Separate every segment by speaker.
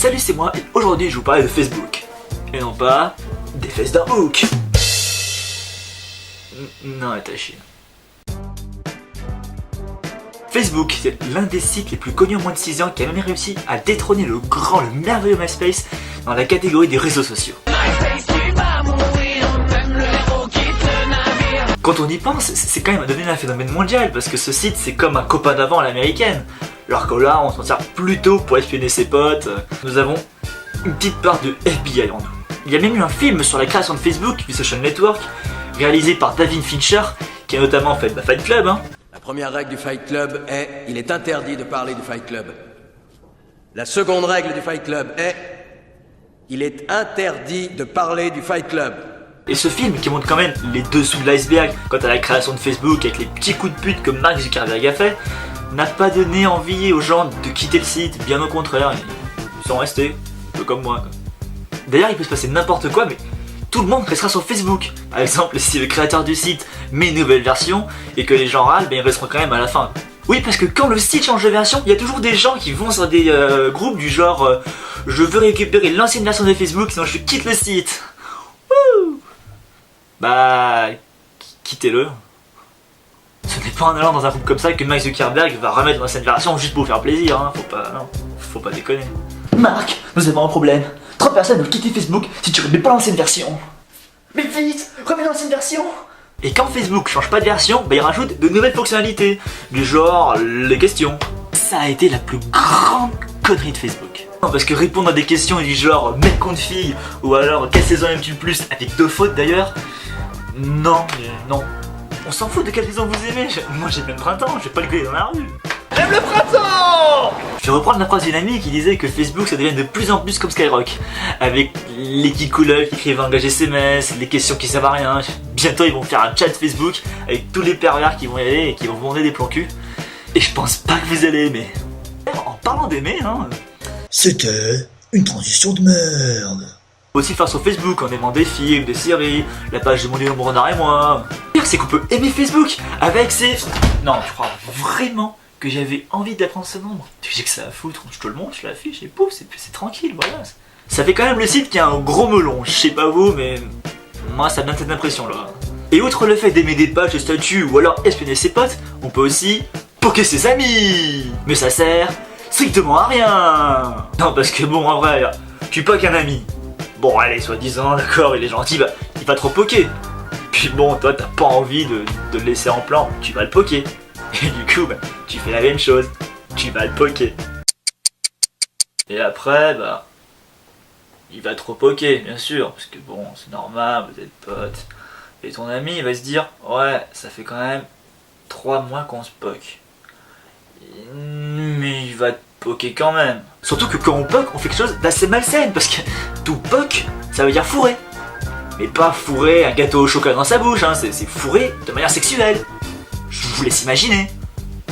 Speaker 1: Salut, c'est moi et aujourd'hui je vous parle de Facebook. Et non pas des fesses d'un hook. Non, attaché. Facebook, c'est l'un des sites les plus connus en moins de 6 ans qui a même réussi à détrôner le grand, le merveilleux MySpace dans la catégorie des réseaux sociaux. Quand on y pense, c'est quand même devenu un phénomène mondial parce que ce site c'est comme un copain d'avant à l'américaine. Alors que là, on s'en sert plutôt pour espionner ses potes. Nous avons une petite part de FBI en nous. Il y a même eu un film sur la création de Facebook, du Social Network, réalisé par David Fincher, qui a notamment fait Fight Club.
Speaker 2: La première règle du Fight Club est « Il est interdit de parler du Fight Club ». La seconde règle du Fight Club est « Il est interdit de parler du Fight Club ».
Speaker 1: Et ce film, qui montre quand même les dessous de l'iceberg quant à la création de Facebook avec les petits coups de pute que Mark Zuckerberg a fait, n'a pas donné envie aux gens de quitter le site, bien au contraire, ils sont restés, un peu comme moi. D'ailleurs, il peut se passer n'importe quoi, mais tout le monde restera sur Facebook. Par exemple, si le créateur du site met une nouvelle version et que les gens râlent, ben ils resteront quand même à la fin. Oui, parce que quand le site change de version, il y a toujours des gens qui vont sur des groupes du genre je veux récupérer l'ancienne version de Facebook, sinon je quitte le site. Wouh! Bah, quittez-le. Ce n'est pas en allant dans un groupe comme ça que Mark Zuckerberg va remettre l'ancienne version juste pour vous faire plaisir, hein. Faut pas déconner. Marc, nous avons un problème. 3 personnes veulent quitter Facebook si tu remets pas l'ancienne version. Mais vite, remets l'ancienne version. Et quand Facebook change pas de version, bah il rajoute de nouvelles fonctionnalités, du genre les questions. Ça a été la plus grande connerie de Facebook. Non, parce que répondre à des questions du genre mec contre fille ou alors quelle saison aimes-tu le plus avec 2 fautes d'ailleurs, non. On s'en fout de quelle saison vous aimez. Moi j'ai plein de printemps, je vais pas le gueuler dans la rue. J'aime le printemps. Je vais reprendre la phrase d'une amie qui disait que Facebook ça devient de plus en plus comme Skyrock. Avec les petites couleurs qui écrivent un langage SMS, les questions qui servent à rien. Bientôt ils vont faire un chat Facebook avec tous les pervers qui vont y aller et qui vont vous demander des plans cul. Et je pense pas que vous allez aimer. En parlant d'aimer,
Speaker 3: C'était une transition de merde.
Speaker 1: On peut aussi le faire sur Facebook en aimant des films, des séries, la page de mon numéro Renard et moi. Le pire c'est qu'on peut aimer Facebook avec ses... Non, je crois vraiment que j'avais envie d'apprendre ce nombre. Tu sais que ça à foutre, je te le montre, je l'affiche et pouf, c'est tranquille, voilà. Ça fait quand même le site qui a un gros melon, je sais pas vous, mais moi ça me donne cette impression là. Et outre le fait d'aimer des pages, des statuts ou alors espionner ses potes, on peut aussi poker ses amis. Mais ça sert strictement à rien. Non parce que bon en vrai, tu pokes un ami. Bon allez, soi-disant, d'accord, il est gentil, bah, il va trop poker. Puis bon, toi t'as pas envie de le laisser en plan, tu vas le poker. Et du coup, bah, tu fais la même chose, tu vas le poker. Et après, bah, il va trop poker, bien sûr, parce que bon, c'est normal, vous êtes potes. Et ton ami, il va se dire, ouais, ça fait quand même 3 mois qu'on se poke. Mais il va te poker quand même. Surtout que quand on poke, on fait quelque chose d'assez malsain, parce que tout poke, ça veut dire fourrer. Mais pas fourrer un gâteau au chocolat dans sa bouche, c'est fourrer de manière sexuelle. Je vous laisse imaginer.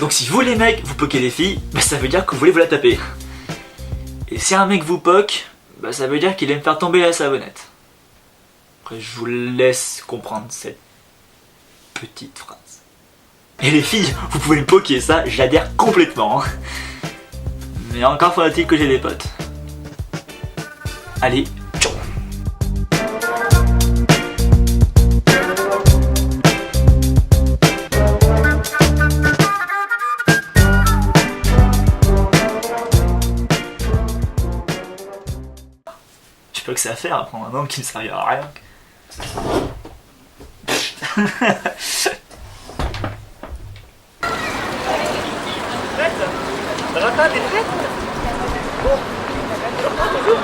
Speaker 1: Donc si vous les mecs, vous pokez les filles, bah ça veut dire que vous voulez vous la taper. Et si un mec vous poke, bah ça veut dire qu'il aime faire tomber la savonnette. Après je vous laisse comprendre cette petite phrase. Et les filles, vous pouvez me poker, ça j'adhère complètement. Mais encore faudra-t-il que j'ai des potes. Allez, ciao. Je sais pas que c'est à faire à prendre un homme qui ne servira à rien. T'es prête? T'es prête? Bon, je reprends toujours.